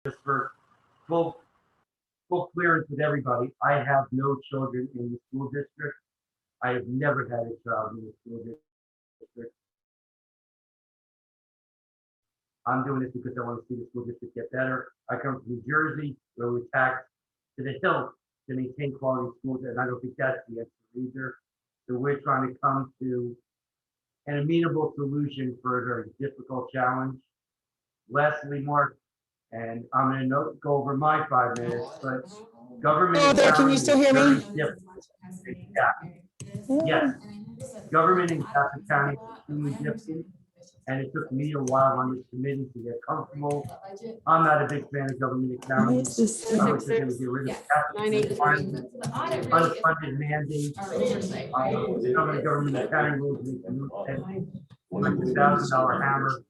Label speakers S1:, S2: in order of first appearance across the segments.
S1: just for full clearance with everybody, I have no children in the school district. I have never had a child in the school district. I'm doing this because I want to see the school district get better. I come from New Jersey, where we tax to the hilt to maintain quality schools, and I don't think that's the answer either. So we're trying to come to an amenable solution for a very difficult challenge. Lastly, Mark, and I'm going to go over my 5 minutes, but government.
S2: Oh, there, can you still hear me?
S1: Yeah. Yes. Government in Catholic County is extremely different, and it took me a while on this committee to get comfortable. I'm not a big fan of government accounting. I wish they would get rid of Catholic requirements, unfunded mandates. Some of the government accounting rules make them look like $1,000 hammer,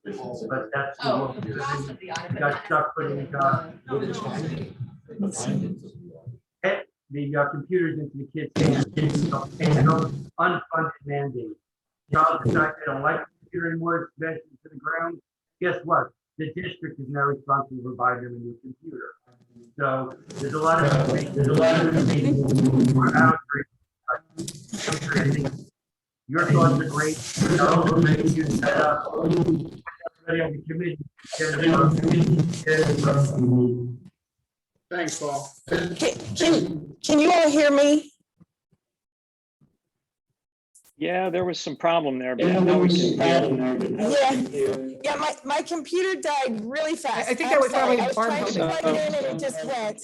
S1: but that's the got stuck putting the computers into the kids' hands and those unfunded mandates. Child decides they don't like the computer anymore, smash it to the ground. Guess what? The district is now responsible for buying them a new computer. So there's a lot of we're out for I think your thoughts are great. You set up everybody on the committee.
S3: Thanks, Paul.
S2: Can you all hear me?
S4: Yeah, there was some problem there, but now we can hear.
S2: Yeah, my computer died really fast.
S5: I think that was probably
S2: I was trying to
S5: Barbara.
S2: plug it in and it just went.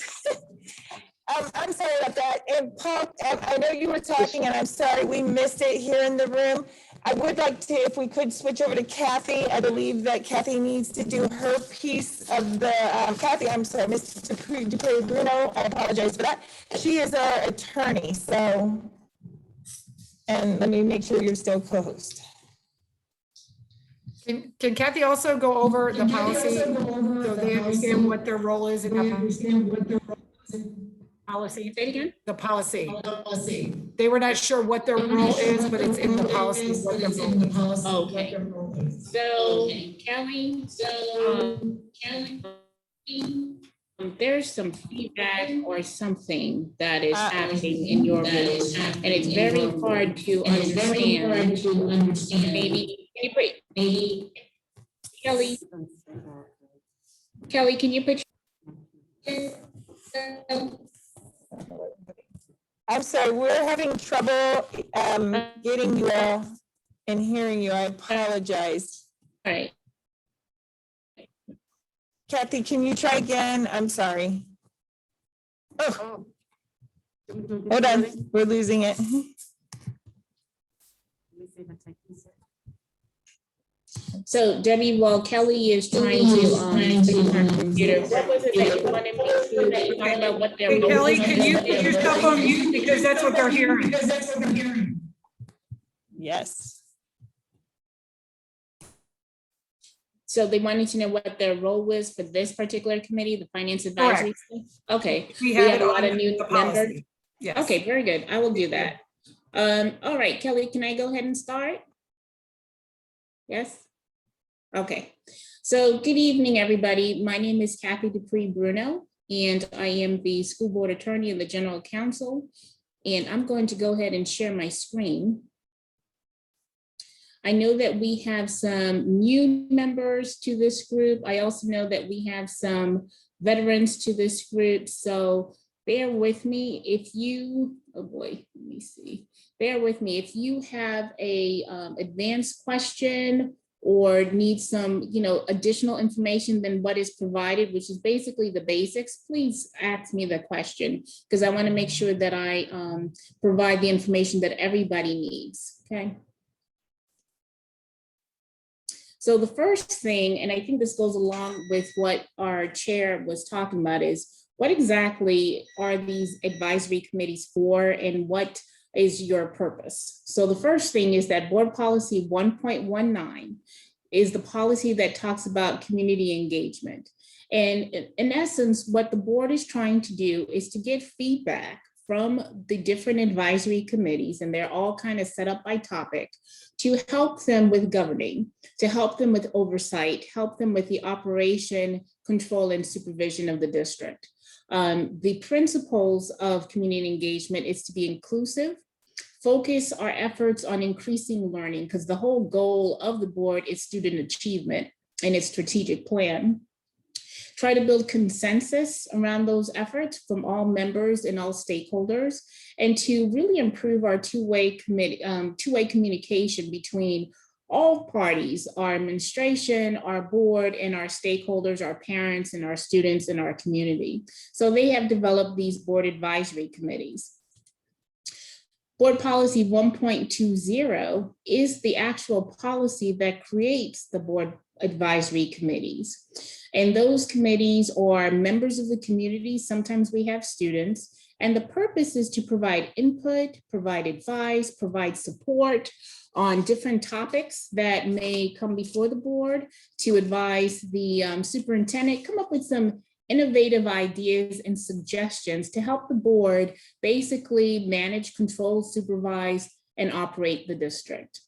S2: I'm sorry about that. And Paul, I know you were talking and I'm sorry, we missed it here in the room. I would like to, if we could switch over to Kathy. I believe that Kathy needs to do her piece of the, Kathy, I'm sorry, Mr. Dupree Bruno, I apologize for that. She is our attorney, so, and let me make sure you're still co-host.
S5: Can Kathy also go over the policy so they understand what their role is in the policy?
S6: Say it again?
S5: The policy. They were not sure what their role is, but it's in the policy.
S6: Okay. So Kelly, there's some feedback or something that is happening in your room, and it's very hard to understand. Maybe, Kelly, can you put
S2: I'm sorry, we're having trouble getting you all and hearing you. I apologize.
S6: all right.
S2: Kathy, can you try again? I'm sorry. Oh, hold on, we're losing it.
S6: So Debbie, while Kelly is trying to fix her computer, what was it that you wanted me to talk about what their
S5: Hey,
S6: role
S5: Kelly,
S6: is?
S5: can you put yourself on mute because that's what they're hearing?
S2: Yes.
S6: So they wanted to know what their role was for this particular committee, the Finance Advisory? Okay, we have a lot of new members.
S5: Yes.
S6: Okay, very good. I will do that. All right, Kelly, can I go ahead and start? Yes? Okay. So good evening, everybody. My name is Kathy Dupree Bruno, and I am the school board attorney and the general counsel. And I'm going to go ahead and share my screen. I know that we have some new members to this group. I also know that we have some veterans to this group. So bear with me if you, oh boy, let me see. Bear with me if you have a advanced question or need some, additional information than what is provided, which is basically the basics, please ask me the question because I want to make sure that I provide the information that everybody needs, okay? So the first thing, and I think this goes along with what our chair was talking about, is what exactly are these advisory committees for and what is your purpose? So the first thing is that board policy 1.19 is the policy that talks about community engagement. And in essence, what the board is trying to do is to get feedback from the different advisory committees, and they're all kind of set up by topic, to help them with governing, to help them with oversight, help them with the operation, control, and supervision of the district. The principles of community engagement is to be inclusive, focus our efforts on increasing learning, because the whole goal of the board is student achievement and its strategic plan. Try to build consensus around those efforts from all members and all stakeholders, and to really improve our two-way communication between all parties, our administration, our board, and our stakeholders, our parents, and our students, and our community. So they have developed these board advisory committees. Board Policy 1.20 is the actual policy that creates the board advisory committees. And those committees are members of the community. Sometimes we have students. And the purpose is to provide input, provide advice, provide support on different topics that may come before the board, to advise the superintendent, come up with some innovative ideas and suggestions to help the board basically manage, control, supervise, and operate the district.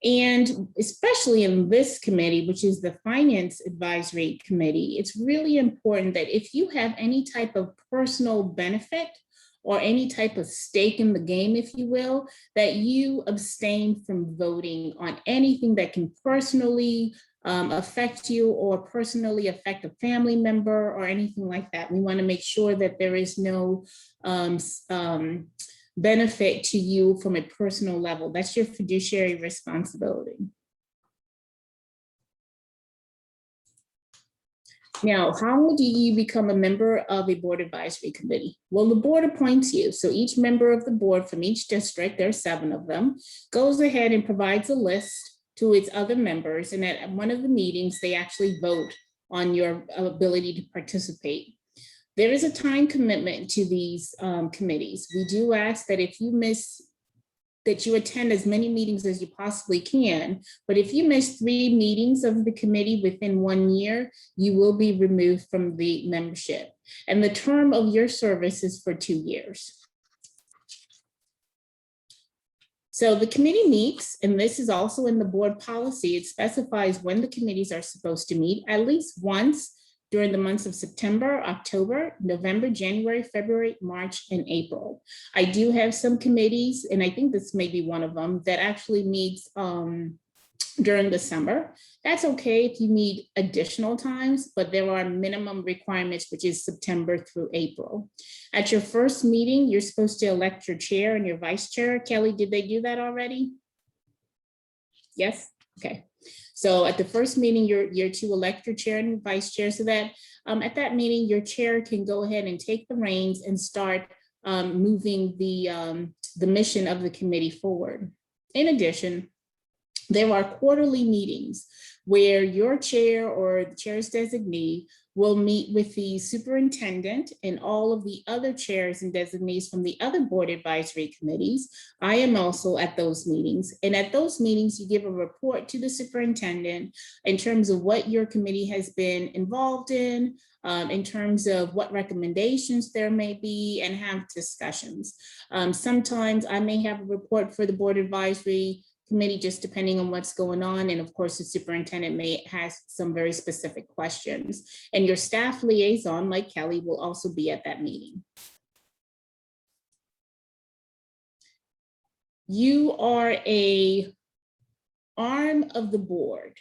S6: And especially in this committee, which is the Finance Advisory Committee, it's really important that if you have any type of personal benefit or any type of stake in the game, if you will, that you abstain from voting on anything that can personally affect you or personally affect a family member or anything like that. We want to make sure that there is no benefit to you from a personal level. That's your fiduciary responsibility. Now, how do you become a member of a board advisory committee? Well, the board appoints you. So each member of the board from each district, there are 7 of them, goes ahead and provides a list to its other members. And at one of the meetings, they actually vote on your ability to participate. There is a time commitment to these committees. We do ask that if you miss, that you attend as many meetings as you possibly can, but if you miss 3 meetings of the committee within 1 year, you will be removed from the membership. And the term of your service is for 2 years. So the committee meets, and this is also in the board policy. It specifies when the committees are supposed to meet at least once during the months of September, October, November, January, February, March, and April. I do have some committees, and I think this may be one of them, that actually meets during the summer. That's okay if you meet additional times, but there are minimum requirements, which is September through April. At your first meeting, you're supposed to elect your chair and your vice chair. Kelly, did they do that already? Yes? Okay. So at the first meeting, you're to elect your chair and vice chair, so that at that meeting, your chair can go ahead and take the reins and start moving the mission of the committee forward. In addition, there are quarterly meetings where your chair or the chair's designee will meet with the superintendent and all of the other chairs and designees from the other board advisory committees. I am also at those meetings. And at those meetings, you give a report to the superintendent in terms of what your committee has been involved in terms of what recommendations there may be, and have discussions. Sometimes I may have a report for the board advisory committee, just depending on what's going on. And of course, the superintendent may have some very specific questions. And your staff liaison, like Kelly, will also be at that meeting. You are an arm of the board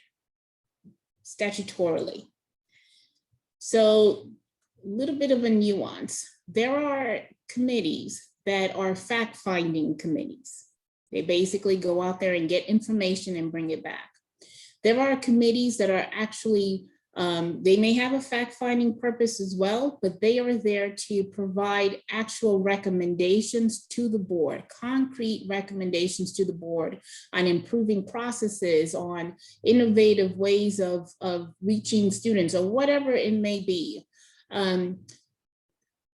S6: statutorily. So a little bit of a nuance. There are committees that are fact-finding committees. They basically go out there and get information and bring it back. There are committees that are actually, they may have a fact-finding purpose as well, but they are there to provide actual recommendations to the board, concrete recommendations to the board on improving processes, on innovative ways of reaching students, or whatever it may be.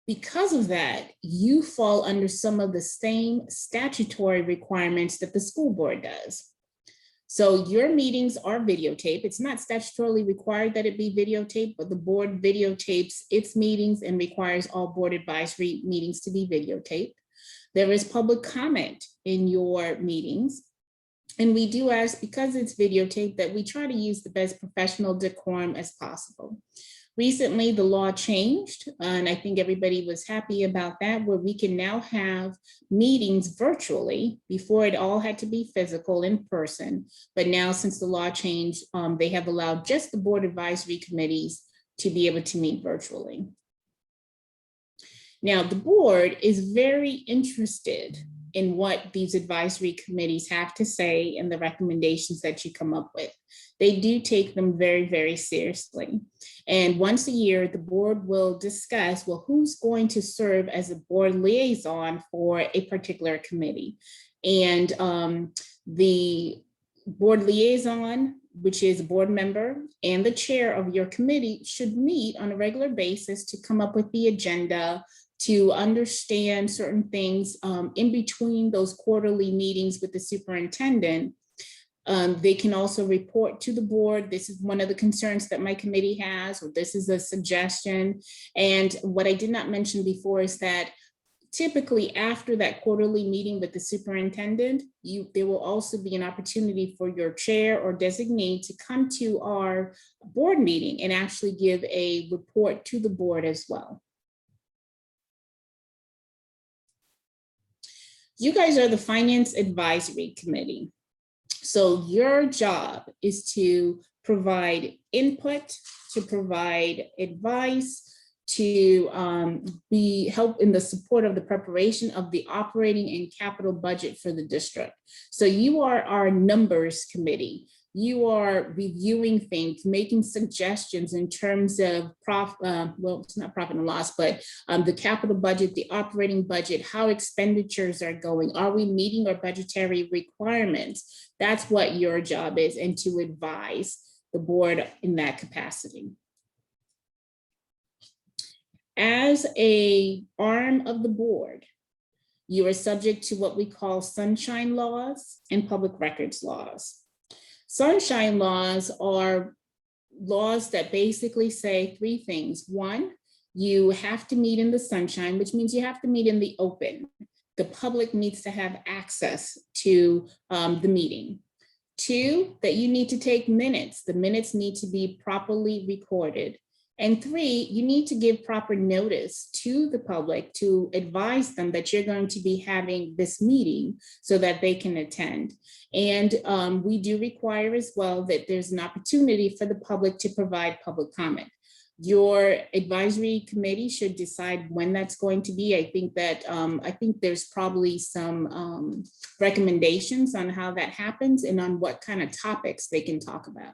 S6: Because of that, you fall under some of the same statutory requirements that the school board does. So your meetings are videotaped. It's not statutorily required that it be videotaped, but the board videotapes its meetings and requires all board advisory meetings to be videotaped. There is public comment in your meetings. And we do ask, because it's videotaped, that we try to use the best professional decorum as possible. Recently, the law changed, and I think everybody was happy about that, where we can now have meetings virtually. Before, it all had to be physical in person, but now since the law changed, they have allowed just the board advisory committees to be able to meet virtually. Now, the board is very interested in what these advisory committees have to say and the recommendations that you come up with. They do take them very, very seriously. And once a year, the board will discuss, well, who's going to serve as a board liaison for a particular committee. And the board liaison, which is a board member, and the chair of your committee should meet on a regular basis to come up with the agenda, to understand certain things in between those quarterly meetings with the superintendent. They can also report to the board. This is one of the concerns that my committee has, or this is a suggestion. And what I did not mention before is that typically after that quarterly meeting with the superintendent, there will also be an opportunity for your chair or designee to come to our board meeting and actually give a report to the board as well. You guys are the Finance Advisory Committee. So your job is to provide input, to provide advice, to help in the support of the preparation of the operating and capital budget for the district. So you are our numbers committee. You are reviewing things, making suggestions in terms of well, it's not profit and loss, but the capital budget, the operating budget, how expenditures are going. Are we meeting our budgetary requirements? That's what your job is, and to advise the board in that capacity. As an arm of the board, you are subject to what we call sunshine laws and public records laws. Sunshine laws are laws that basically say three things. One, you have to meet in the sunshine, which means you have to meet in the open. The public needs to have access to the meeting. Two, that you need to take minutes. The minutes need to be properly recorded. And three, you need to give proper notice to the public to advise them that you're going to be having this meeting so that they can attend. And we do require as well that there's an opportunity for the public to provide public comment. Your advisory committee should decide when that's going to be. I think that there's probably some recommendations on how that happens and on what kind of topics they can talk about.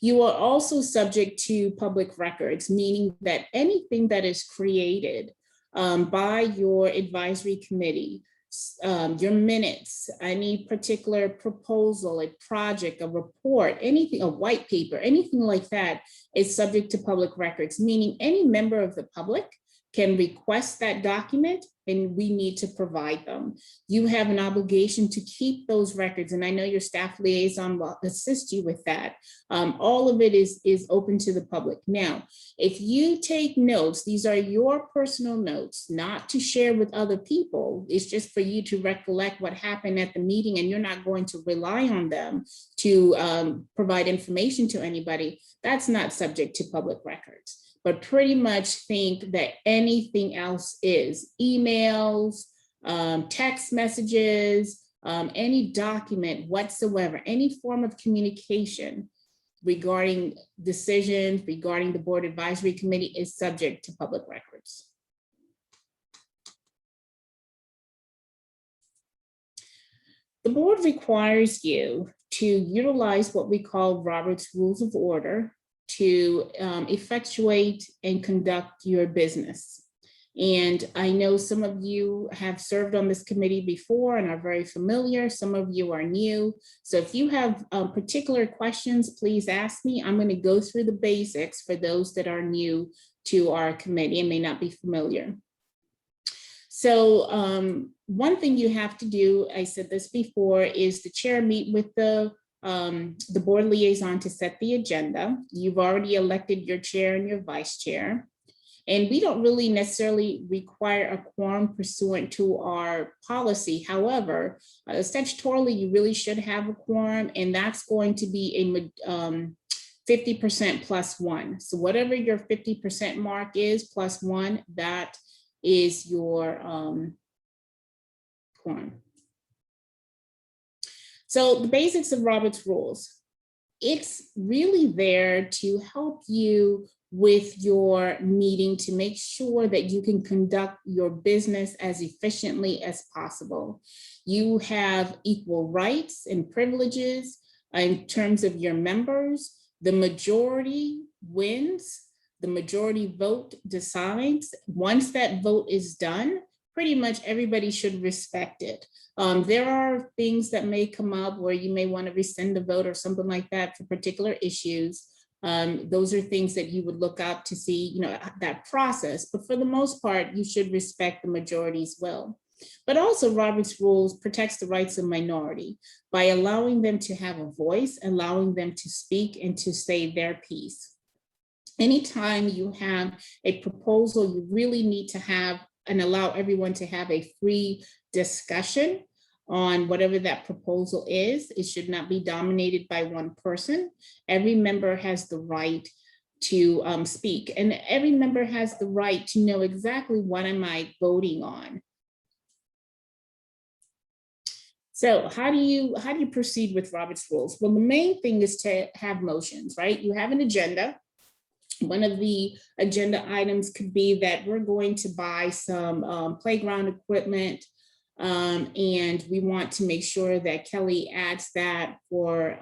S6: You are also subject to public records, meaning that anything that is created by your advisory committee, your minutes, any particular proposal, a project, a report, anything, a white paper, anything like that is subject to public records, meaning any member of the public can request that document and we need to provide them. You have an obligation to keep those records, and I know your staff liaison will assist you with that. All of it is open to the public. Now, if you take notes, these are your personal notes, not to share with other people. It's just for you to recollect what happened at the meeting, and you're not going to rely on them to provide information to anybody. That's not subject to public records. But pretty much think that anything else is emails, text messages, any document whatsoever, any form of communication regarding decisions, regarding the board advisory committee is subject to public records. The board requires you to utilize what we call Robert's Rules of Order to effectuate and conduct your business. And I know some of you have served on this committee before and are very familiar. Some of you are new. So if you have particular questions, please ask me. I'm going to go through the basics for those that are new to our committee and may not be familiar. So one thing you have to do, I said this before, is the chair meet with the board liaison to set the agenda. You've already elected your chair and your vice chair. And we don't really necessarily require a quorum pursuant to our policy. However, statutorily, you really should have a quorum, and that's going to be a 50% plus one. So whatever your 50% mark is plus one, that is your quorum. So the basics of Robert's rules. It's really there to help you with your meeting to make sure that you can conduct your business as efficiently as possible. You have equal rights and privileges in terms of your members. The majority wins, the majority vote decides. Once that vote is done, pretty much everybody should respect it. There are things that may come up where you may want to rescind a vote or something like that for particular issues. Those are things that you would look up to see, that process. But for the most part, you should respect the majority's will. But also Robert's rules protects the rights of minority by allowing them to have a voice, allowing them to speak and to say their piece. Anytime you have a proposal, you really need to have and allow everyone to have a free discussion on whatever that proposal is. It should not be dominated by one person. Every member has the right to speak, and every member has the right to know exactly what am I voting on. So how do you proceed with Robert's rules? Well, the main thing is to have motions, right? You have an agenda. One of the agenda items could be that we're going to buy some playground equipment, and we want to make sure that Kelly adds that for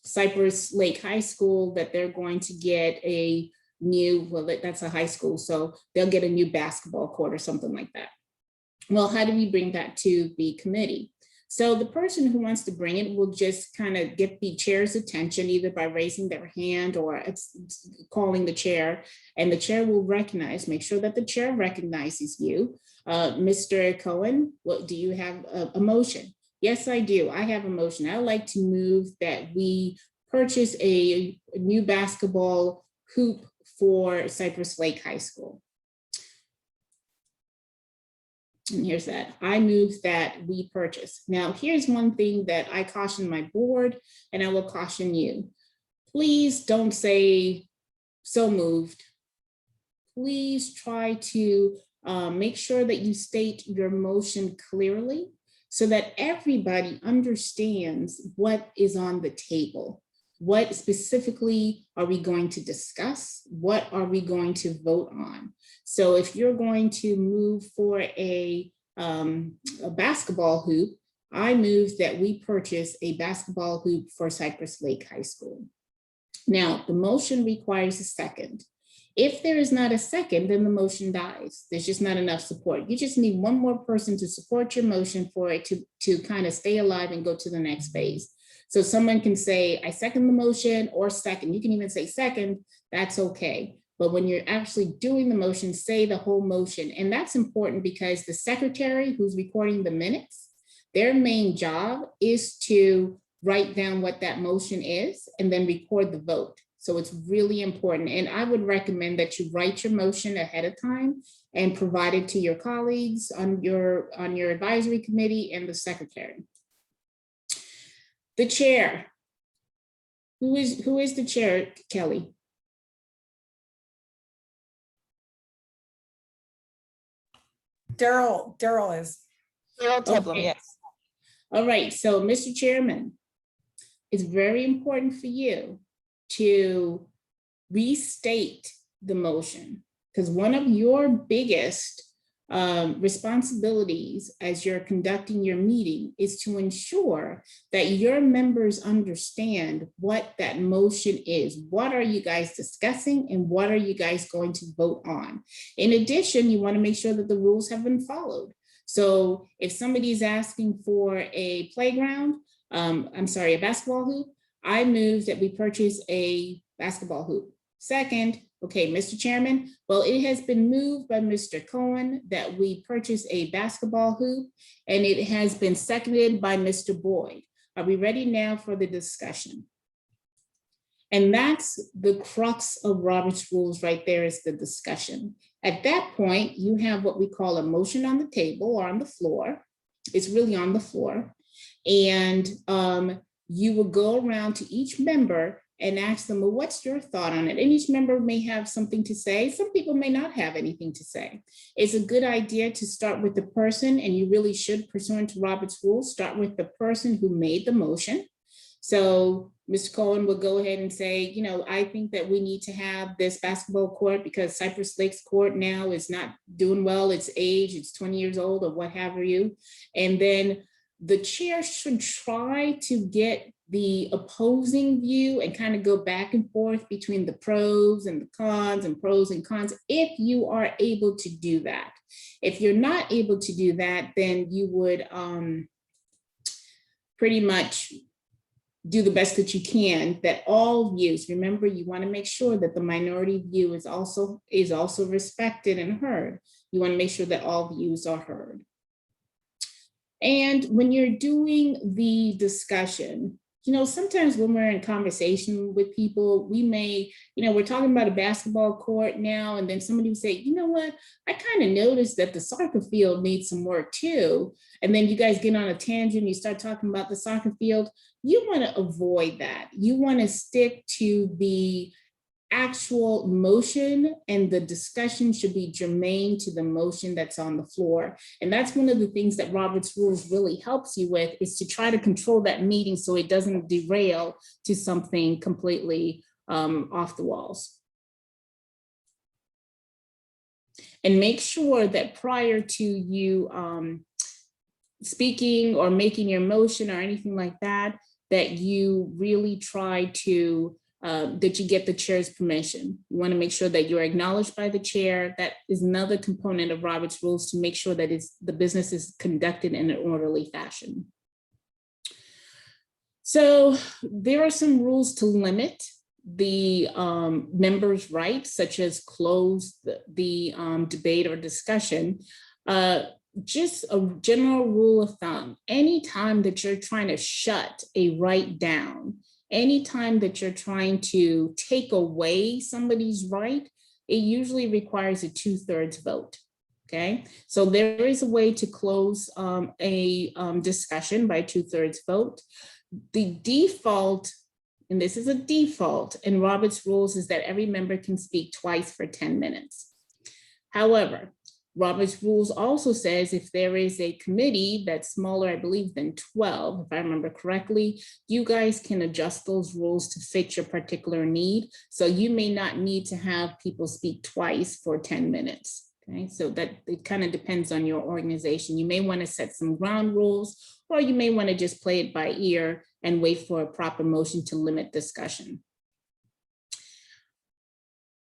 S6: Cypress Lake High School, that they're going to get a new, well, that's a high school, so they'll get a new basketball court or something like that. Well, how do we bring that to the committee? So the person who wants to bring it will just kind of get the chair's attention, either by raising their hand or calling the chair, and the chair will make sure that the chair recognizes you. Mr. Cohen, do you have a motion? Yes, I do. I have a motion. I'd like to move that we purchase a new basketball hoop for Cypress Lake High School. And here's that. I move that we purchase. Now, here's one thing that I caution my board, and I will caution you. Please don't say so moved. Please try to make sure that you state your motion clearly so that everybody understands what is on the table. What specifically are we going to discuss? What are we going to vote on? So if you're going to move for a basketball hoop, I move that we purchase a basketball hoop for Cypress Lake High School. Now, the motion requires a second. If there is not a second, then the motion dies. There's just not enough support. You just need one more person to support your motion for it to kind of stay alive and go to the next phase. So someone can say, I second the motion, or second. You can even say second, that's okay. But when you're actually doing the motion, say the whole motion. And that's important because the secretary who's recording the minutes, their main job is to write down what that motion is and then record the vote. So it's really important. And I would recommend that you write your motion ahead of time and provide it to your colleagues on your advisory committee and the secretary. The chair. Who is the chair, Kelly?
S5: Daryl is.
S2: Daryl Teblam,
S6: Okay.
S2: yes.
S6: All right, so Mr. Chairman, it's very important for you to restate the motion, because one of your biggest responsibilities as you're conducting your meeting is to ensure that your members understand what that motion is. What are you guys discussing and what are you guys going to vote on? In addition, you want to make sure that the rules have been followed. So if somebody's asking for a playground, a basketball hoop, I move that we purchase a basketball hoop. Second, okay, Mr. Chairman, well, it has been moved by Mr. Cohen that we purchase a basketball hoop, and it has been seconded by Mr. Boyd. Are we ready now for the discussion? And that's the crux of Robert's rules right there, is the discussion. At that point, you have what we call a motion on the table or on the floor. It's really on the floor. And you will go around to each member and ask them, well, what's your thought on it? And each member may have something to say. Some people may not have anything to say. It's a good idea to start with the person, and you really should, pursuant to Robert's rules, start with the person who made the motion. So Mr. Cohen will go ahead and say, you know, I think that we need to have this basketball court because Cypress Lakes Court now is not doing well. It's age, it's 20 years old or what have you. And then the chair should try to get the opposing view and kind of go back and forth between the pros and the cons and pros and cons, if you are able to do that. If you're not able to do that, then you would pretty much do the best that you can, that all views, remember, you want to make sure that the minority view is also respected and heard. You want to make sure that all views are heard. And when you're doing the discussion, you know, sometimes when we're in conversation with people, we may, you know, we're talking about a basketball court now, and then somebody will say, you know what, I kind of noticed that the soccer field needs some work too. And then you guys get on a tangent, you start talking about the soccer field. You want to avoid that. You want to stick to the actual motion, and the discussion should be germane to the motion that's on the floor. And that's one of the things that Robert's rules really helps you with, is to try to control that meeting so it doesn't derail to something completely off the walls. And make sure that prior to you speaking or making your motion or anything like that, that you really try to that you get the chair's permission. You want to make sure that you're acknowledged by the chair. That is another component of Robert's rules, to make sure that the business is conducted in an orderly fashion. So there are some rules to limit the members' rights, such as close the debate or discussion. Just a general rule of thumb, anytime that you're trying to shut a right down, anytime that you're trying to take away somebody's right, it usually requires a 2/3 vote, okay? So there is a way to close a discussion by 2/3 vote. The default, and this is a default in Robert's rules, is that every member can speak twice for 10 minutes. However, Robert's rules also says if there is a committee that's smaller, I believe, than 12, if I remember correctly, you guys can adjust those rules to fit your particular need. So you may not need to have people speak twice for 10 minutes. Okay, so that it kind of depends on your organization. You may want to set some ground rules, or you may want to just play it by ear and wait for a proper motion to limit discussion.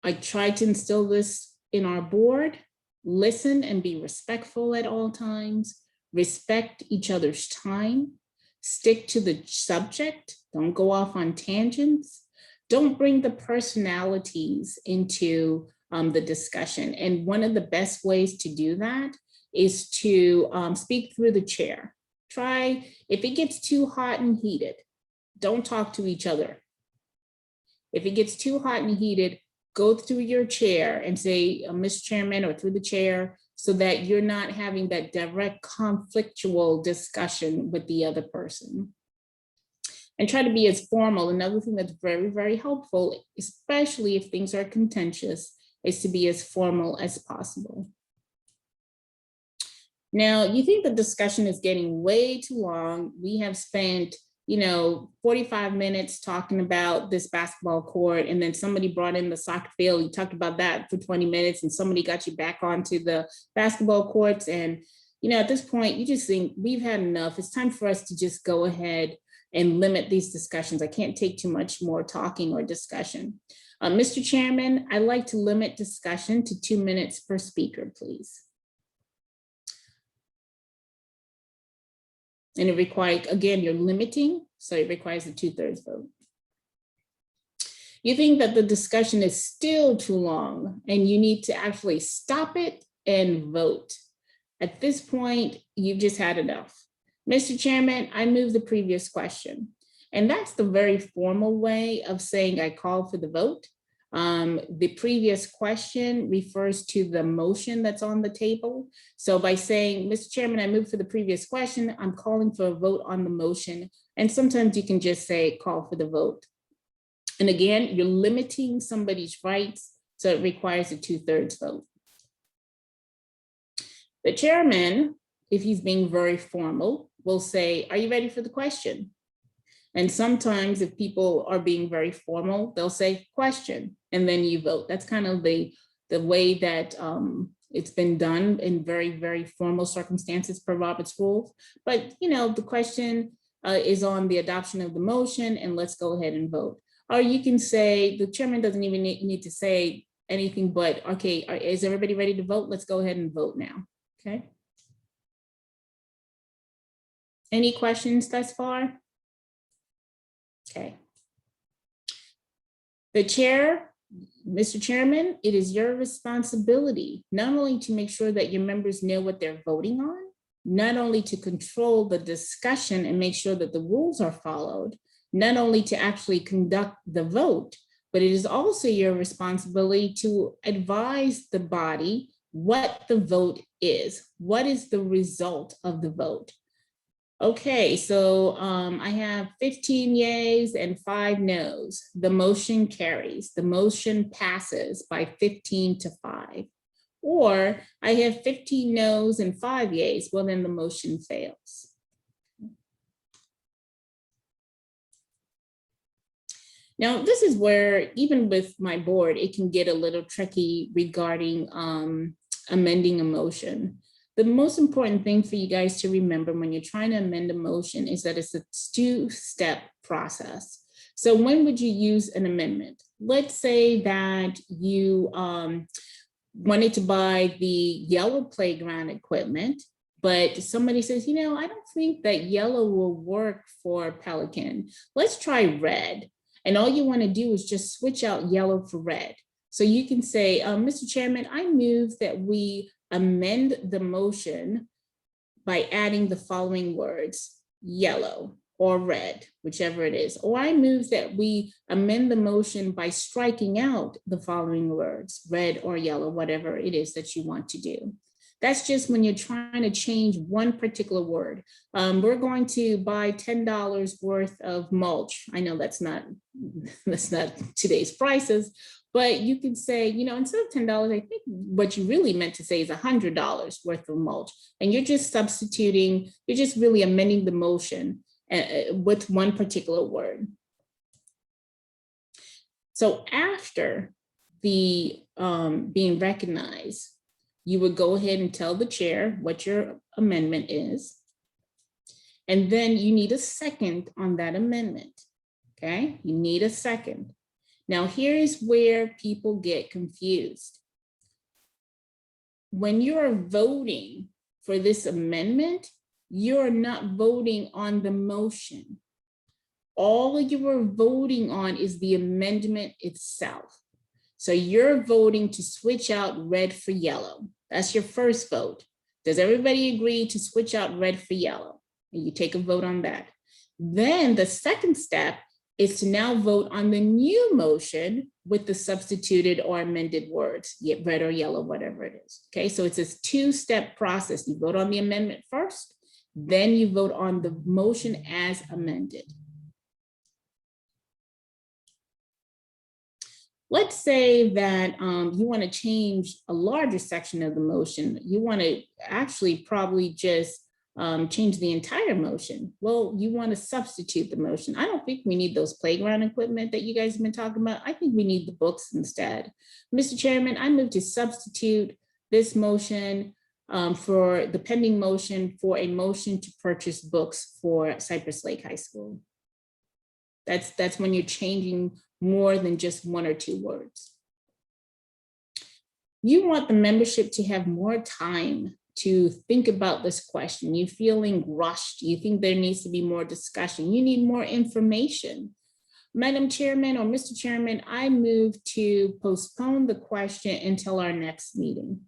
S6: I tried to instill this in our board. Listen and be respectful at all times. Respect each other's time. Stick to the subject. Don't go off on tangents. Don't bring the personalities into the discussion. And one of the best ways to do that is to speak through the chair. Try, if it gets too hot and heated, don't talk to each other. If it gets too hot and heated, go through your chair and say, Mr. Chairman, or through the chair, so that you're not having that direct conflictual discussion with the other person. And try to be as formal. Another thing that's very, very helpful, especially if things are contentious, is to be as formal as possible. Now, you think the discussion is getting way too long. We have spent 45 minutes talking about this basketball court, and then somebody brought in the soccer field. You talked about that for 20 minutes, and somebody got you back onto the basketball courts. And, at this point, you just think we've had enough. It's time for us to just go ahead and limit these discussions. I can't take too much more talking or discussion. Mr. Chairman, I'd like to limit discussion to 2 minutes per speaker, please. And it requires, again, you're limiting, so it requires a 2/3 vote. You think that the discussion is still too long and you need to actually stop it and vote. At this point, you've just had enough. Mr. Chairman, I move the previous question. And that's the very formal way of saying I call for the vote. The previous question refers to the motion that's on the table. So by saying, Mr. Chairman, I move for the previous question, I'm calling for a vote on the motion. And sometimes you can just say call for the vote. And again, you're limiting somebody's rights, so it requires a 2/3 vote. The chairman, if he's being very formal, will say, are you ready for the question? And sometimes if people are being very formal, they'll say question, and then you vote. That's kind of the way that it's been done in very, very formal circumstances per Robert's rules. But the question is on the adoption of the motion, and let's go ahead and vote. Or you can say, the chairman doesn't even need to say anything but, okay, is everybody ready to vote? Let's go ahead and vote now, okay? Any questions thus far? Okay. The chair, Mr. Chairman, it is your responsibility not only to make sure that your members know what they're voting on, not only to control the discussion and make sure that the rules are followed, not only to actually conduct the vote, but it is also your responsibility to advise the body what the vote is. What is the result of the vote? Okay, so I have 15 yeas and 5 noes. The motion carries. The motion passes by 15-5. Or I have 15 noes and 5 yeas. Well, then the motion fails. Now, this is where, even with my board, it can get a little tricky regarding amending a motion. The most important thing for you guys to remember when you're trying to amend a motion is that it's a 2-step process. So when would you use an amendment? Let's say that you wanted to buy the yellow playground equipment, but somebody says, I don't think that yellow will work for Pelican. Let's try red. And all you want to do is just switch out yellow for red. So you can say, Mr. Chairman, I move that we amend the motion by adding the following words, yellow or red, whichever it is. Or I move that we amend the motion by striking out the following words, red or yellow, whatever it is that you want to do. That's just when you're trying to change one particular word. We're going to buy $10 worth of mulch. I know that's not today's prices, but you can say, instead of $10, I think what you really meant to say is $100 worth of mulch. And you're just substituting, you're just really amending the motion with one particular word. So after the being recognized, you would go ahead and tell the chair what your amendment is. And then you need a second on that amendment, okay? You need a second. Now, here's where people get confused. When you're voting for this amendment, you're not voting on the motion. All you are voting on is the amendment itself. So you're voting to switch out red for yellow. That's your first vote. Does everybody agree to switch out red for yellow? And you take a vote on that. Then the second step is to now vote on the new motion with the substituted or amended words, red or yellow, whatever it is. Okay, so it's a 2-step process. You vote on the amendment first, then you vote on the motion as amended. Let's say that you want to change a larger section of the motion. You want to actually probably just change the entire motion. Well, you want to substitute the motion. I don't think we need those playground equipment that you guys have been talking about. I think we need the books instead. Mr. Chairman, I move to substitute this motion for the pending motion for a motion to purchase books for Cypress Lake High School. That's when you're changing more than just 1 or 2 words. You want the membership to have more time to think about this question. You're feeling rushed. You think there needs to be more discussion. You need more information. Madam Chairman or Mr. Chairman, I move to postpone the question until our next meeting.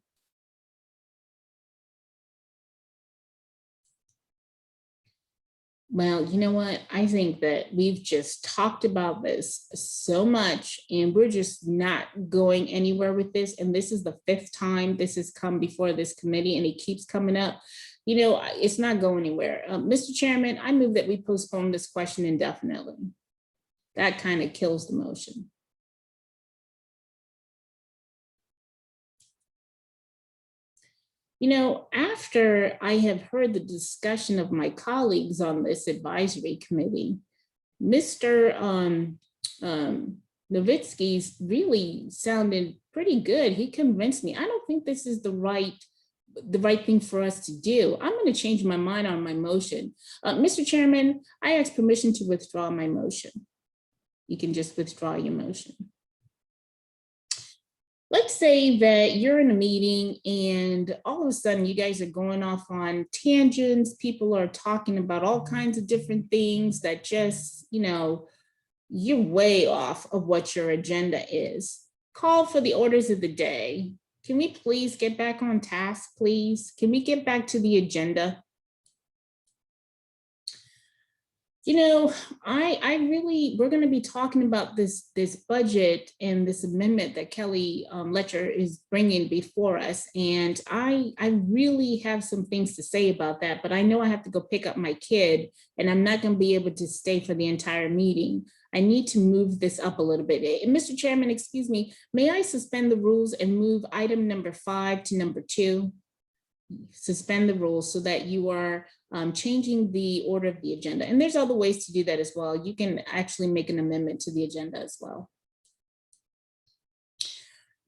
S6: Well, you know what? I think that we've just talked about this so much and we're just not going anywhere with this. And this is the 5th time this has come before this committee and it keeps coming up. You know, it's not going anywhere. Mr. Chairman, I move that we postpone this question indefinitely. That kind of kills the motion. You know, after I have heard the discussion of my colleagues on this advisory committee, Mr. Novitsky's really sounded pretty good. He convinced me. I don't think this is the right thing for us to do. I'm going to change my mind on my motion. Mr. Chairman, I ask permission to withdraw my motion. You can just withdraw your motion. Let's say that you're in a meeting and all of a sudden you guys are going off on tangents. People are talking about all kinds of different things that just, you know, you're way off of what your agenda is. Call for the orders of the day. Can we please get back on task, please? Can we get back to the agenda? You know, we're going to be talking about this budget and this amendment that Kelly Letcher is bringing before us. And I really have some things to say about that, but I know I have to go pick up my kid and I'm not going to be able to stay for the entire meeting. I need to move this up a little bit. And Mr. Chairman, excuse me, may I suspend the rules and move item number 5 to number 2? Suspend the rules so that you are changing the order of the agenda. And there's other ways to do that as well. You can actually make an amendment to the agenda as well.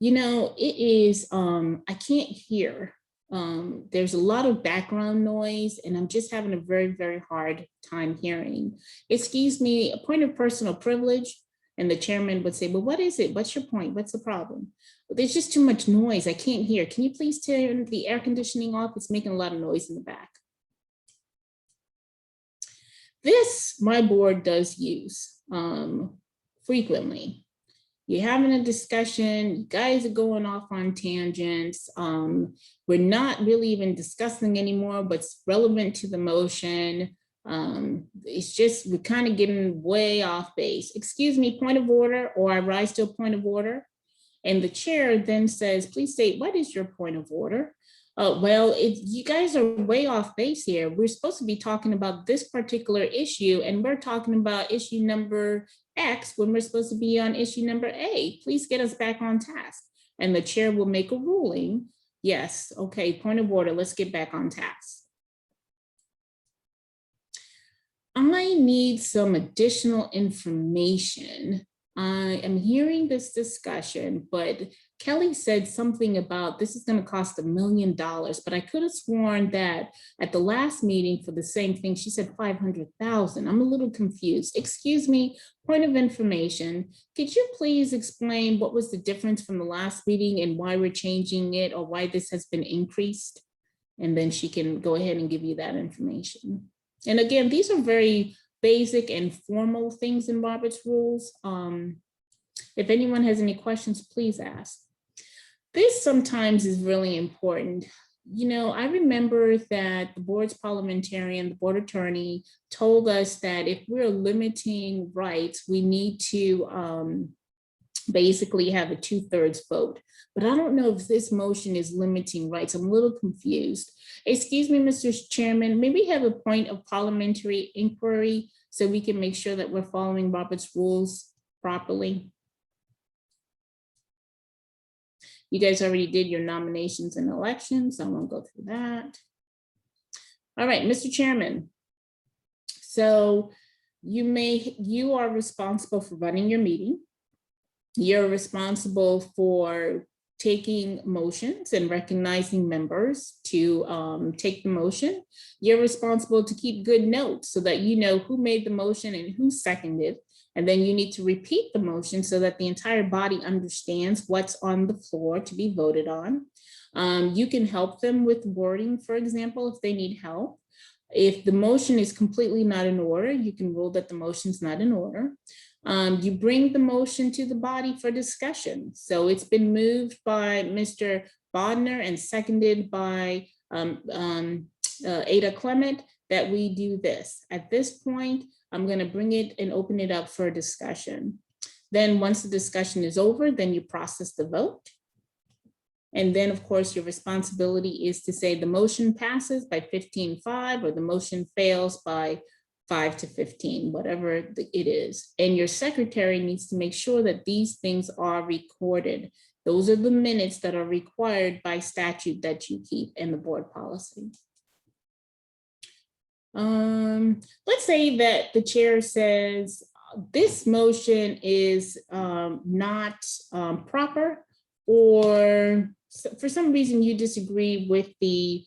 S6: You know, it is, I can't hear. There's a lot of background noise and I'm just having a very, very hard time hearing. Excuse me, a point of personal privilege. And the chairman would say, well, what is it? What's your point? What's the problem? There's just too much noise. I can't hear. Can you please turn the air conditioning off? It's making a lot of noise in the back. This, my board does use frequently. You're having a discussion, you guys are going off on tangents. We're not really even discussing anymore what's relevant to the motion. It's just, we're kind of getting way off base. Excuse me, point of order, or I rise to a point of order. And the chair then says, please state, what is your point of order? Well, you guys are way off base here. We're supposed to be talking about this particular issue and we're talking about issue number X when we're supposed to be on issue number A. Please get us back on task. And the chair will make a ruling. Yes, okay, point of order, let's get back on task. I need some additional information. I am hearing this discussion, but Kelly said something about this is going to cost $1 million, but I could have sworn that at the last meeting for the same thing, she said 500,000. I'm a little confused. Excuse me, point of information. Could you please explain what was the difference from the last meeting and why we're changing it or why this has been increased? And then she can go ahead and give you that information. And again, these are very basic and formal things in Robert's rules. If anyone has any questions, please ask. This sometimes is really important. You know, I remember that the board's parliamentarian, the board attorney told us that if we're limiting rights, we need to basically have a 2/3 vote. But I don't know if this motion is limiting rights. I'm a little confused. Excuse me, Mr. Chairman, may we have a point of parliamentary inquiry so we can make sure that we're following Robert's rules properly? You guys already did your nominations and elections, so I won't go through that. All right, Mr. Chairman. So you are responsible for running your meeting. You're responsible for taking motions and recognizing members to take the motion. You're responsible to keep good notes so that you know who made the motion and who seconded. And then you need to repeat the motion so that the entire body understands what's on the floor to be voted on. You can help them with wording, for example, if they need help. If the motion is completely not in order, you can rule that the motion's not in order. You bring the motion to the body for discussion. So it's been moved by Mr. Bodnar and seconded by Ada Clement that we do this. At this point, I'm going to bring it and open it up for discussion. Then once the discussion is over, then you process the vote. And then, of course, your responsibility is to say the motion passes by 15-5 or the motion fails by 5-15, whatever it is. And your secretary needs to make sure that these things are recorded. Those are the minutes that are required by statute that you keep in the board policy. Let's say that the chair says this motion is not proper, or for some reason you disagree with the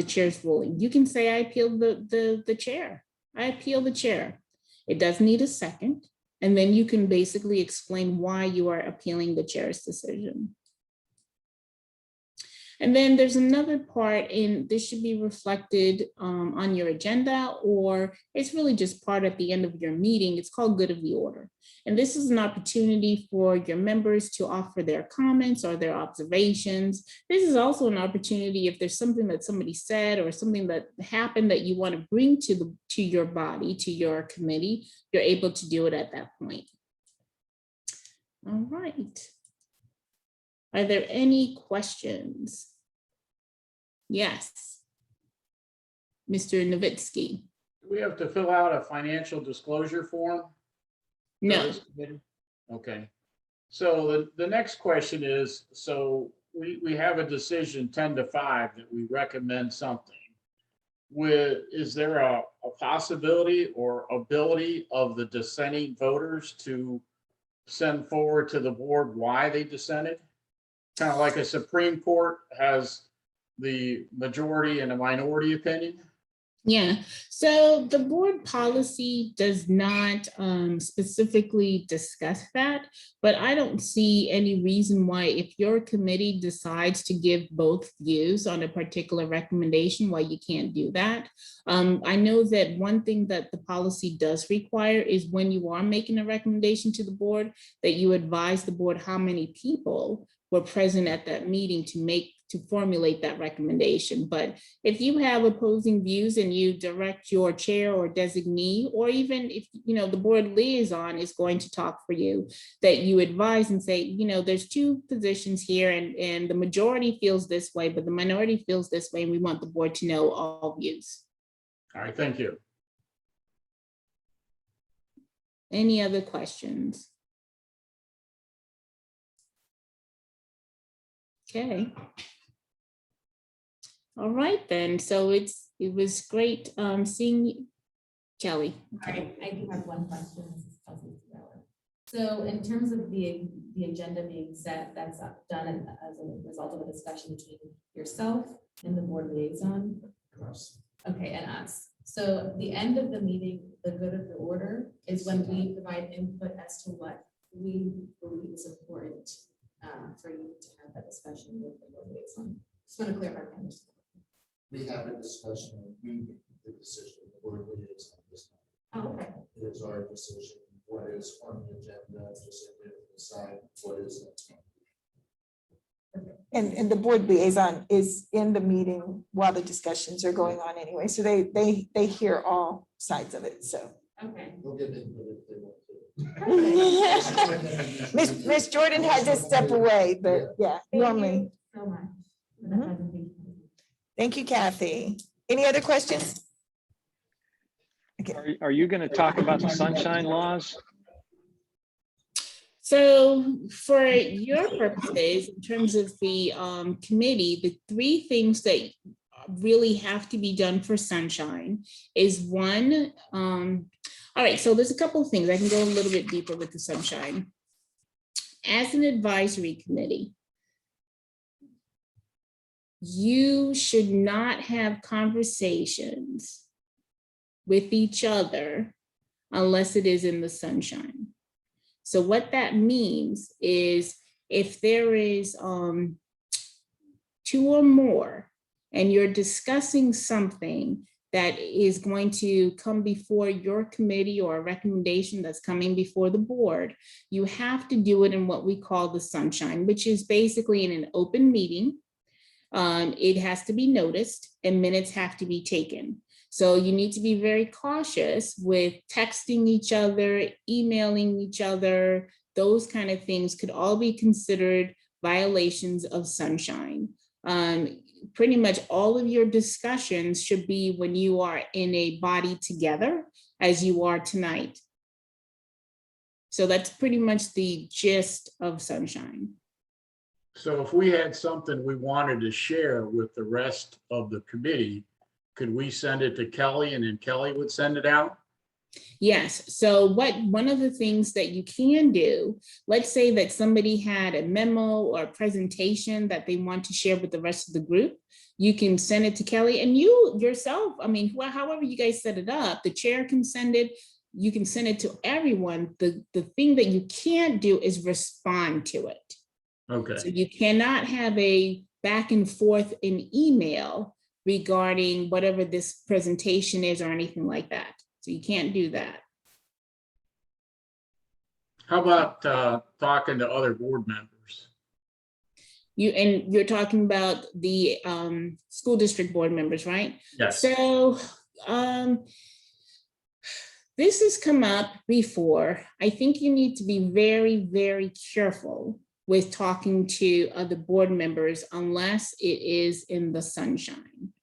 S6: chair's ruling. You can say, I appeal the chair. I appeal the chair. It does need a second. And then you can basically explain why you are appealing the chair's decision. And then there's another part, and this should be reflected on your agenda, or it's really just part at the end of your meeting. It's called good of the order. And this is an opportunity for your members to offer their comments or their observations. This is also an opportunity if there's something that somebody said or something that happened that you want to bring to your body, to your committee, you're able to do it at that point. All right. Are there any questions? Yes. Mr. Novitsky.
S3: Do we have to fill out a financial disclosure form?
S6: No.
S3: Okay. So the next question is, so we have a decision 10-5 that we recommend something. Is there a possibility or ability of the dissenting voters to send forward to the board why they dissented? Kind of like a Supreme Court has the majority and a minority opinion?
S6: Yeah, so the board policy does not specifically discuss that, but I don't see any reason why if your committee decides to give both views on a particular recommendation, why you can't do that. I know that one thing that the policy does require is when you are making a recommendation to the board, that you advise the board how many people were present at that meeting to formulate that recommendation. But if you have opposing views and you direct your chair or designee, or even if the board liaison is going to talk for you, that you advise and say, there's two positions here and the majority feels this way, but the minority feels this way, and we want the board to know all views.
S3: All right, thank you.
S6: Any other questions? Okay. All right then. So it was great seeing you, Kelly.
S7: I do have one question. This is Kelsey Thriller. So in terms of the agenda being set, that's done as a result of a discussion between yourself and the board liaison. Okay, and us. So the end of the meeting, the good of the order is when we provide input as to what we believe is important for you to have that discussion with the board liaison. Just want to clarify my understanding.
S8: We have a discussion, we make the decision, the board liaison does not.
S7: Oh, okay.
S8: It is our decision, what is on the agenda, just decide what is.
S2: And the board liaison is in the meeting while the discussions are going on anyway, so they hear all sides of it, so.
S7: Okay.
S8: We'll give input if they want to.
S2: Miss Jordan had to step away, but yeah, normally.
S7: So much. for
S2: Mhm.
S7: the presentation.
S2: Thank you, Kathy. Any other questions?
S4: Are you going to talk about the sunshine laws?
S6: So for your purposes, in terms of the committee, the three things that really have to be done for sunshine is one, all right, so there's a couple of things. I can go a little bit deeper with the sunshine. As an advisory committee, you should not have conversations with each other unless it is in the sunshine. So what that means is if there is two or more and you're discussing something that is going to come before your committee or a recommendation that's coming before the board, you have to do it in what we call the sunshine, which is basically in an open meeting. It has to be noticed and minutes have to be taken. So you need to be very cautious with texting each other, emailing each other. Those kind of things could all be considered violations of sunshine. Pretty much all of your discussions should be when you are in a body together, as you are tonight. So that's pretty much the gist of sunshine.
S3: So if we had something we wanted to share with the rest of the committee, could we send it to Kelly and then Kelly would send it out?
S6: Yes. So one of the things that you can do, let's say that somebody had a memo or a presentation that they want to share with the rest of the group, you can send it to Kelly and you yourself, I mean, however you guys set it up, the chair can send it, you can send it to everyone. The thing that you can't do is respond to it.
S3: Okay.
S6: So you cannot have a back and forth in email regarding whatever this presentation is or anything like that. So you can't do that.
S3: How about talking to other board members?
S6: You're talking about the school district board members, right?
S3: Yes.
S6: So this has come up before. I think you need to be very, very careful with talking to other board members unless it is in the sunshine.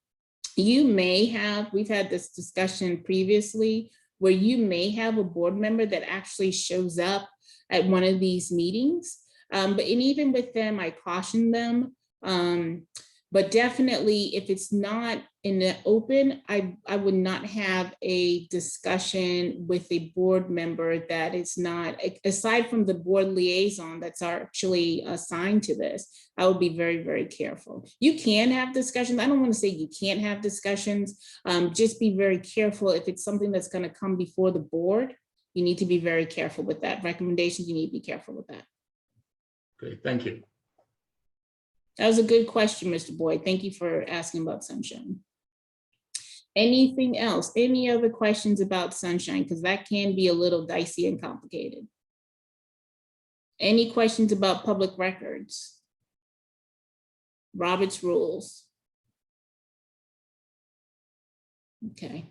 S6: You may have, we've had this discussion previously, where you may have a board member that actually shows up at one of these meetings. And even with them, I caution them. But definitely, if it's not in the open, I would not have a discussion with a board member that is not, aside from the board liaison that's actually assigned to this, I would be very, very careful. You can have discussions. I don't want to say you can't have discussions. Just be very careful. If it's something that's going to come before the board, you need to be very careful with that. Recommendations, you need to be careful with that.
S3: Okay, thank you.
S6: That was a good question, Mr. Boyd. Thank you for asking about sunshine. Anything else? Any other questions about sunshine? Because that can be a little dicey and complicated. Any questions about public records? Robert's rules. Okay.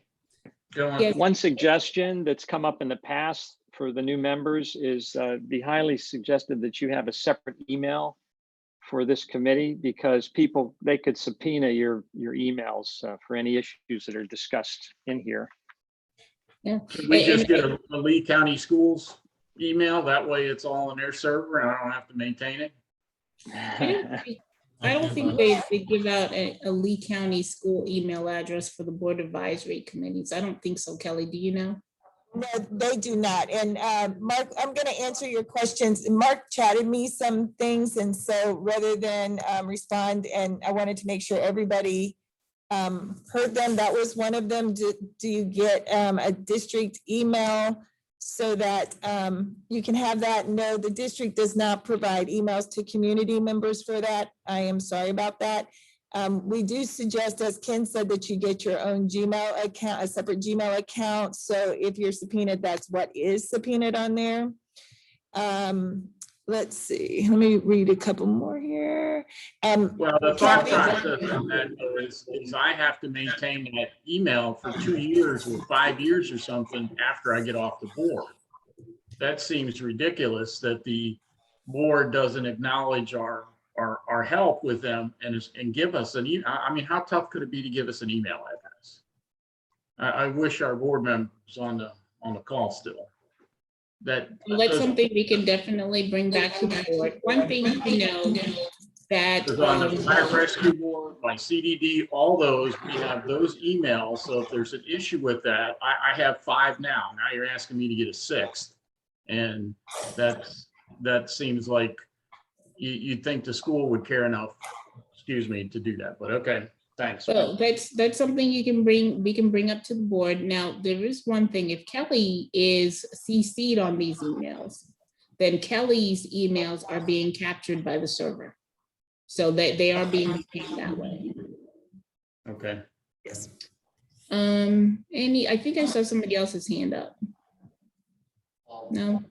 S3: Go on.
S6: Yes.
S4: One suggestion that's come up in the past for the new members is be highly suggested that you have a separate email for this committee, because people, they could subpoena your emails for any issues that are discussed in here.
S6: Yeah.
S3: Could we just get a Lee County Schools email? That way it's all in their server and I don't have to maintain it.
S6: I don't think they give out a Lee County school email address for the board advisory committees. I don't think so, Kelly. Do you know?
S2: No, they do not. And Mark, I'm going to answer your questions. Mark chatted me some things, and so rather than respond, and I wanted to make sure everybody heard them. That was one of them. Do you get a district email so that you can have that? No, the district does not provide emails to community members for that. I am sorry about that. We do suggest, as Ken said, that you get your own Gmail account, a separate Gmail account. So if you're subpoenaed, that's what is subpoenaed on there. Let's see, let me read a couple more here.
S3: Well, the thought process on that is I have to maintain that email for 2 years or 5 years or something after I get off the board. That seems ridiculous that the board doesn't acknowledge our help with them and give us an email. I mean, how tough could it be to give us an email address? I wish our board members on the call still. That's
S6: something we can definitely bring back to the board. One thing to know that
S3: on the fire rescue board, my CDD, all those, we have those emails. So if there's an issue with that, I have 5 now. Now you're asking me to get a 6th, and that seems like you'd think the school would care enough, excuse me, to do that, but okay, thanks.
S6: So that's something we can bring up to the board. Now, there is one thing: if Kelly is CC'd on these emails, then Kelly's emails are being captured by the server. So they are being retained that way.
S3: Okay.
S2: Yes.
S6: I think I saw somebody else's hand up. No?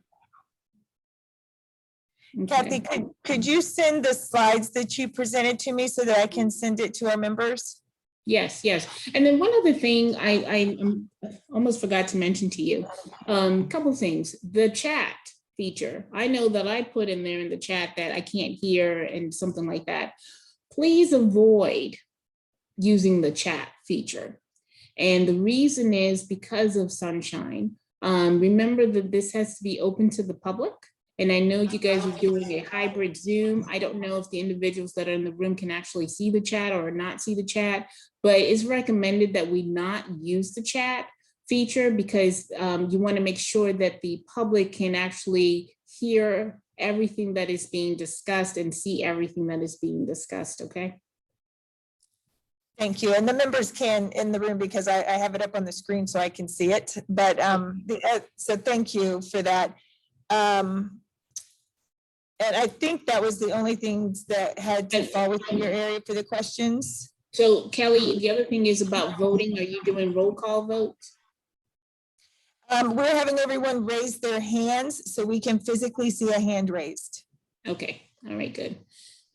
S2: Kathy,
S6: Okay.
S2: could you send the slides that you presented to me so that I can send it to our members?
S6: Yes, yes. And then one other thing I almost forgot to mention to you, couple things, the chat feature. I know that I put in there in the chat that I can't hear and something like that. Please avoid using the chat feature. And the reason is because of Sunshine. Remember that this has to be open to the public. And I know you guys are doing a hybrid Zoom. I don't know if the individuals that are in the room can actually see the chat or not see the chat, but it's recommended that we not use the chat feature because you want to make sure that the public can actually hear everything that is being discussed and see everything that is being discussed, okay?
S2: Thank you. And the members can in the room because I have it up on the screen so I can see it. But so thank you for that. And I think that was the only things that had to fall within your area for the questions.
S6: So Kelly, the other thing is about voting. Are you doing roll call votes?
S2: We're having everyone raise their hands so we can physically see a hand raised.
S6: Okay, all right, good.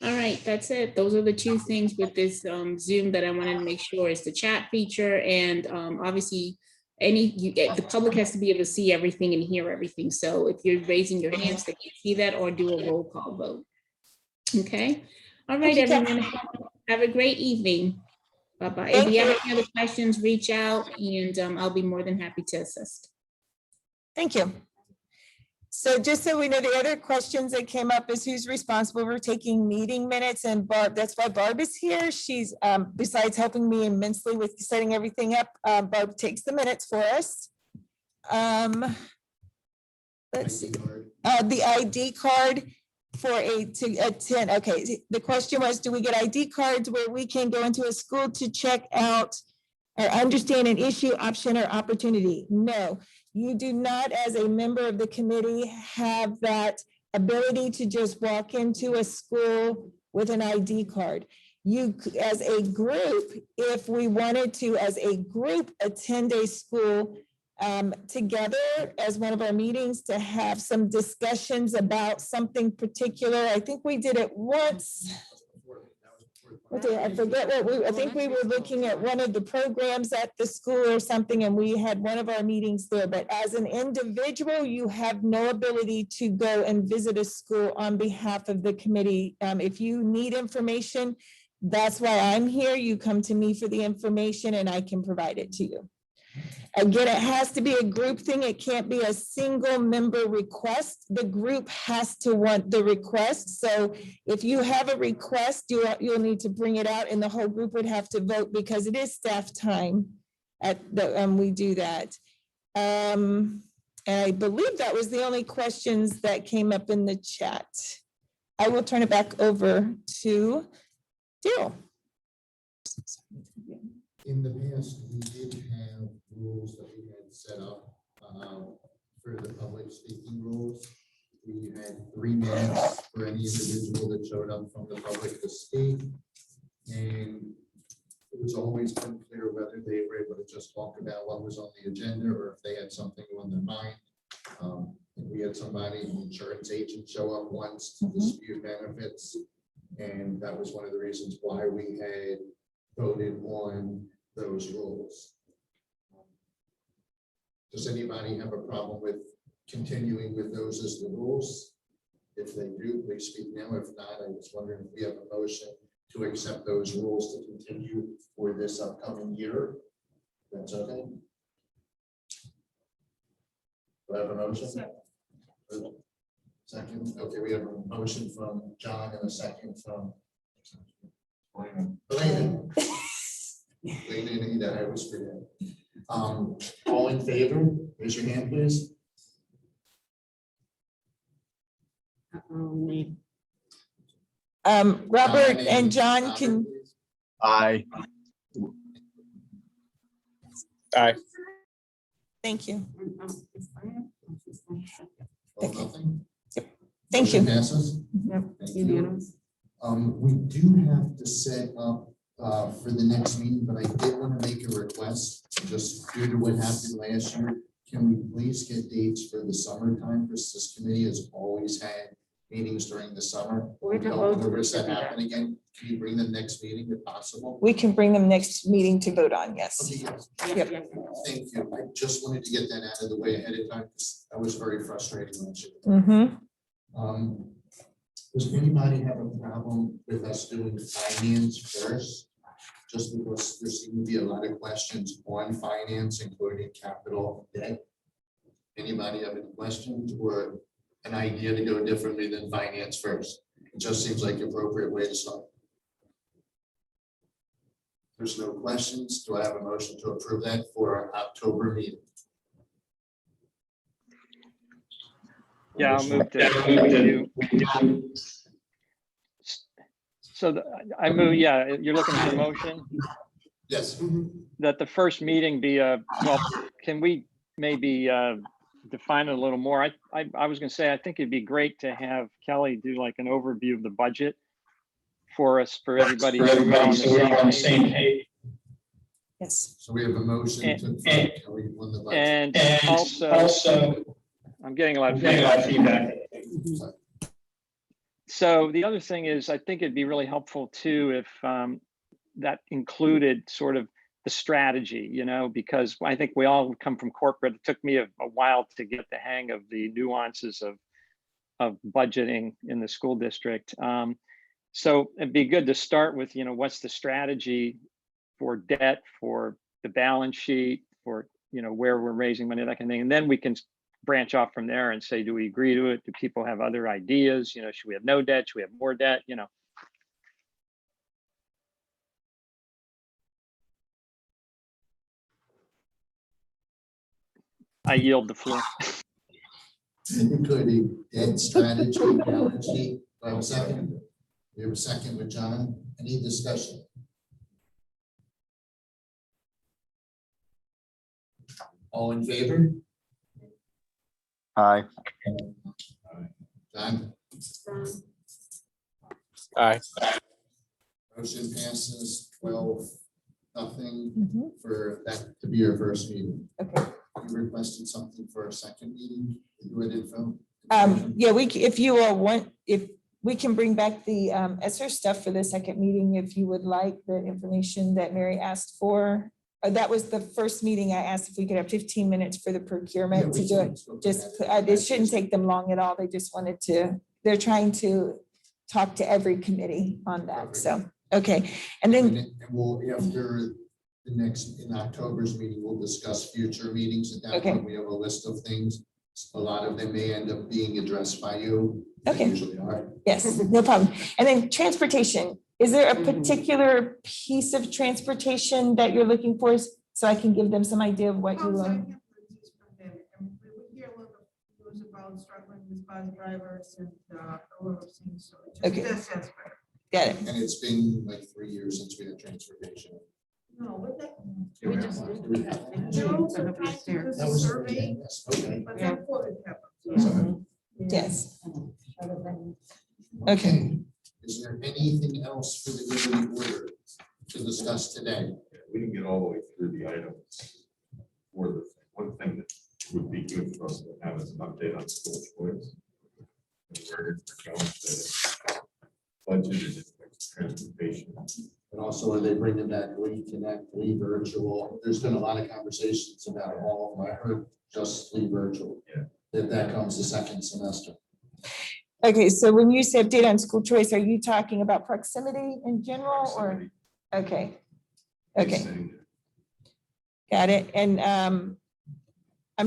S6: All right, that's it. Those are the two things with this Zoom that I wanted to make sure is the chat feature and obviously the public has to be able to see everything and hear everything. So if you're raising your hands, they can see that or do a roll call vote. Okay, all right, everyone. Have a great evening. Bye-bye. If you have any other questions, reach out and I'll be more than happy to assist.
S2: Thank you. So just so we know, the other questions that came up is who's responsible for taking meeting minutes, and Barb, that's why Barb is here. She's besides helping me immensely with setting everything up, Barb takes the minutes for us. Let's see, the ID card for to attend. Okay, the question was, do we get ID cards where we can go into a school to check out or understand an issue, option, or opportunity? No. You do not, as a member of the committee, have that ability to just walk into a school with an ID card. You, as a group, if we wanted to, as a group, attend a school together as one of our meetings to have some discussions about something particular. I think we did it once. I forget what I think we were looking at one of the programs at the school or something, and we had one of our meetings there. But as an individual, you have no ability to go and visit a school on behalf of the committee. If you need information, that's why I'm here. You come to me for the information and I can provide it to you. Again, it has to be a group thing. It can't be a single member request. The group has to want the request. So if you have a request, you'll need to bring it out and the whole group would have to vote because it is staff time at the, we do that. And I believe that was the only questions that came up in the chat. I will turn it back over to Daryl.
S8: In the past, we did have rules that we had set up for the public speaking rules. We had 3 minutes for any individual that showed up from the public to speak. And it was always unclear whether they were able to just talk about what was on the agenda or if they had something on their mind. And we had somebody, an insurance agent, show up once to dispute benefits. And that was one of the reasons why we had voted on those rules. Does anybody have a problem with continuing with those as the rules? If they do, please speak now. If not, I was wondering if we have a motion to accept those rules to continue for this upcoming year. That's okay. Do I have a motion? Second. Okay, we have a motion from John and a second from Elena. I always forget. All in favor, raise your hand, please.
S2: Robert and John can.
S9: Aye. Aye.
S2: Thank you.
S8: Oh, nothing?
S2: Thank you.
S8: Motion passes.
S5: Yep,
S8: Thank you. We do have to set up for the next meeting, but I did want to make a request, just due to what happened last year. Can we please get dates for the summertime? Because this committee has always had meetings during the summer. We don't want to risk that happen again. Can you bring them next meeting if possible?
S2: We can bring them next meeting to vote on, yes.
S8: Okay, yes.
S2: Yep.
S8: Thank you. I just wanted to get that out of the way ahead of time, because that was very frustrating last year.
S2: Mm-hmm.
S8: Does anybody have a problem with us doing finance first? Just because there seem to be a lot of questions on finance, including capital debt. Anybody have any questions or an idea to go differently than finance first? It just seems like the appropriate way to start. There's no questions. Do I have a motion to approve that for our October meeting?
S4: Yeah, I'll move to. So I move, yeah, you're looking for a motion
S8: Yes.
S4: that the first meeting be well, can we maybe define it a little more? I was gonna say, I think it'd be great to have Kelly do like an overview of the budget for us, for everybody. So we're all on the same page.
S2: Yes.
S8: So we have a motion to. Kelly on the budget.
S4: And also, I'm getting a lot of feedback. So the other thing is, I think it'd be really helpful too if that included sort of the strategy, you know, because I think we all come from corporate. It took me a while to get the hang of the nuances of budgeting in the school district. So it'd be good to start with, you know, what's the strategy for debt, for the balance sheet, for, you know, where we're raising money, that kind of thing. And then we can branch off from there and say, do we agree to it? Do people have other ideas? You know, should we have no debt? Should we have more debt? You know. I yield the floor.
S8: Including debt strategy, balance sheet. Do I have a second? We have a second with John. Any discussion? All in favor?
S9: Aye.
S8: John?
S9: Aye.
S8: Motion passes 12-0
S2: Mhm.
S8: for that to be your first meeting.
S2: Okay.
S8: You requested something for a second meeting. You did, Phil?
S2: Yeah, if you all want, if we can bring back the ESSER stuff for the second meeting, if you would like the information that Mary asked for. That was the first meeting I asked if we could have 15 minutes for the procurement to do it. Just, it shouldn't take them long at all. They just wanted to, they're trying to talk to every committee on that. So, okay. And then
S8: And we'll, after the next, in October's meeting, we'll discuss future meetings. At that
S2: Okay.
S8: point, we have a list of things. A lot of them may end up being addressed by you. They
S2: Okay.
S8: Usually are.
S2: yes, no problem. And then transportation, is there a particular piece of transportation that you're looking for? So I can give them some idea of what you want.
S5: We hear a lot of news about struggling with bus drivers and a lot of things. So just
S2: Okay.
S5: this aspect.
S2: Got it.
S8: And it's been like 3 years since we had transportation.
S5: No, but that.
S8: We just
S5: They're also trying to do
S8: That
S5: a
S8: was
S5: survey,
S8: okay.
S5: but then COVID happened.
S2: Yes.
S8: Okay. Is there anything else for the good of the order to discuss today?
S10: We didn't get all the way through the items. For the one thing that would be good for us to have is an update on school choice. And where it's going, the budgeted transportation.
S8: And also, are they bringing back reconnect, virtual? There's been a lot of conversations about all of them. I heard just virtual.
S10: Yeah.
S8: That comes the second semester.
S2: Okay, so when you say update on school choice, are you talking about proximity in general or? Okay. Okay, got it. And I'm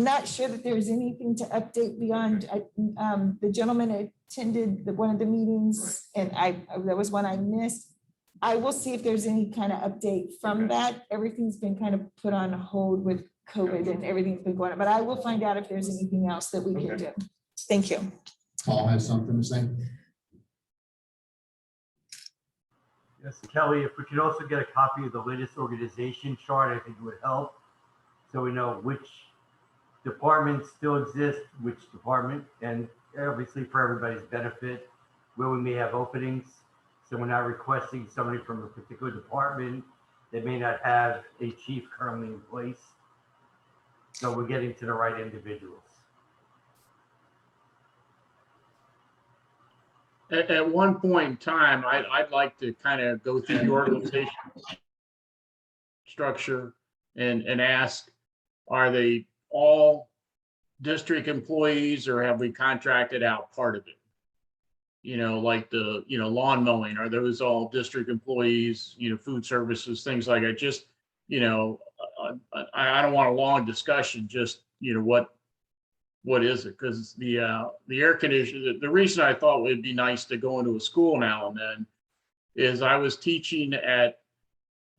S2: not sure that there's anything to update beyond, the gentleman attended one of the meetings and that was one I missed. I will see if there's any kind of update from that. Everything's been kind of put on hold with COVID and everything's been going on, but I will find out if there's anything else that we can do. Thank you.
S8: Paul has something to say.
S1: Yes, Kelly, if we could also get a copy of the latest organization chart, I think it would help. So we know which departments still exist, which department, and obviously for everybody's benefit, where we may have openings. So we're not requesting somebody from a particular department that may not have a chief currently in place. So we're getting to the right individuals.
S3: At one point in time, I'd like to kind of go through the organization structure and ask, are they all district employees or have we contracted out part of it? You know, like the, you know, lawn mowing, are those all district employees, you know, food services, things like that? Just, you know, I don't want a long discussion, just, you know, what is it? Because the air conditioner, the reason I thought it would be nice to go into a school now and then is I was teaching at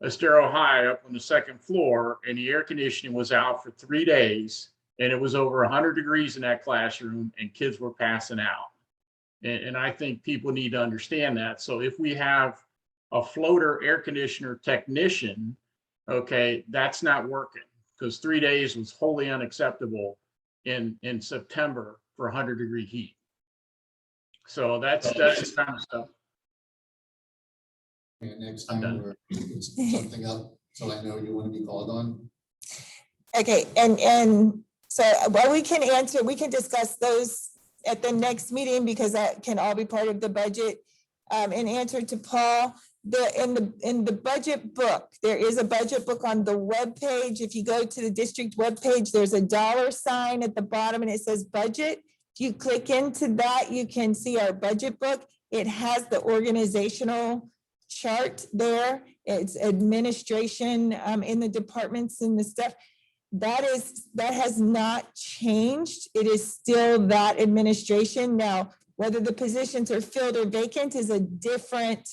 S3: Estero High up on the second floor, and the air conditioning was out for 3 days, and it was over 100 degrees in that classroom, and kids were passing out. And I think people need to understand that. So if we have a floater air conditioner technician, okay, that's not working, because 3 days was wholly unacceptable in September for 100-degree heat. So that's the kind of stuff.
S8: And next time we're something up, so I know you want to be called on.
S2: Okay, and so well, we can answer, we can discuss those at the next meeting because that can all be part of the budget. In answer to Paul, in the budget book, there is a budget book on the webpage. If you go to the district webpage, there's a $ at the bottom and it says budget. If you click into that, you can see our budget book. It has the organizational chart there. It's administration in the departments and the stuff. That has not changed. It is still that administration. Now, whether the positions are filled or vacant is a different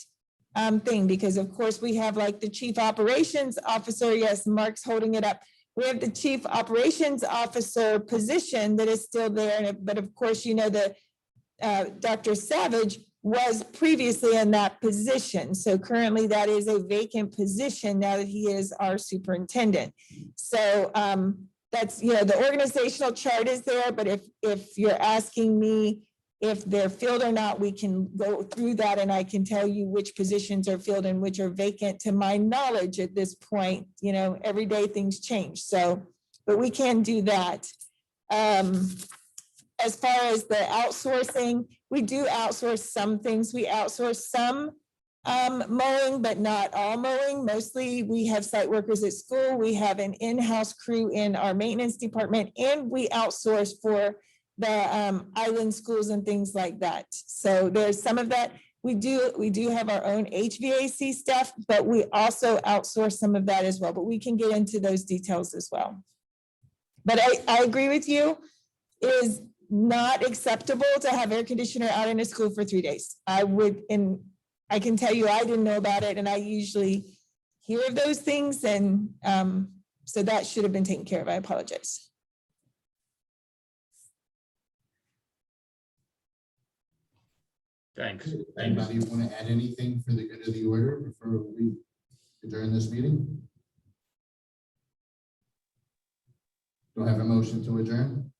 S2: thing, because of course we have like the chief operations officer. Yes, Mark's holding it up. We have the chief operations officer position that is still there. But of course, you know, that Dr. Savage was previously in that position. So currently that is a vacant position now that he is our superintendent. So that's, you know, the organizational chart is there, but if you're asking me if they're filled or not, we can go through that and I can tell you which positions are filled and which are vacant to my knowledge at this point. You know, every day things change. So, but we can do that. As far as the outsourcing, we do outsource some things. We outsource some mowing, but not all mowing. Mostly we have site workers at school. We have an in-house crew in our maintenance department, and we outsource for the island schools and things like that. So there's some of that. We do have our own HVAC stuff, but we also outsource some of that as well. But we can get into those details as well. But I agree with you. It is not acceptable to have air conditioner out in a school for 3 days. I would, and I can tell you, I didn't know about it, and I usually hear of those things, and so that should have been taken care of. I apologize.
S3: Thanks.
S8: Anybody want to add anything for the good of the order before we adjourn this meeting? Do I have a motion to adjourn?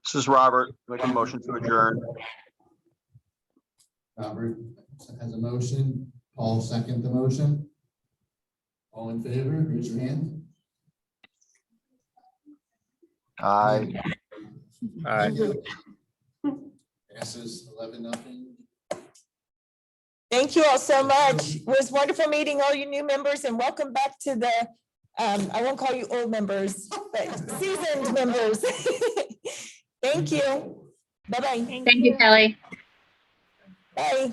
S9: This is Robert. Make a motion to adjourn.
S8: Robert has a motion. Paul second the motion. All in favor, raise your hand.
S9: Aye.
S8: Aye. Passes 11-0.
S2: Thank you all so much. It was wonderful meeting all you new members, and welcome back to the, I won't call you old members, but seasoned members. Thank you. Bye-bye.
S11: Thank you, Kelly.
S2: Bye.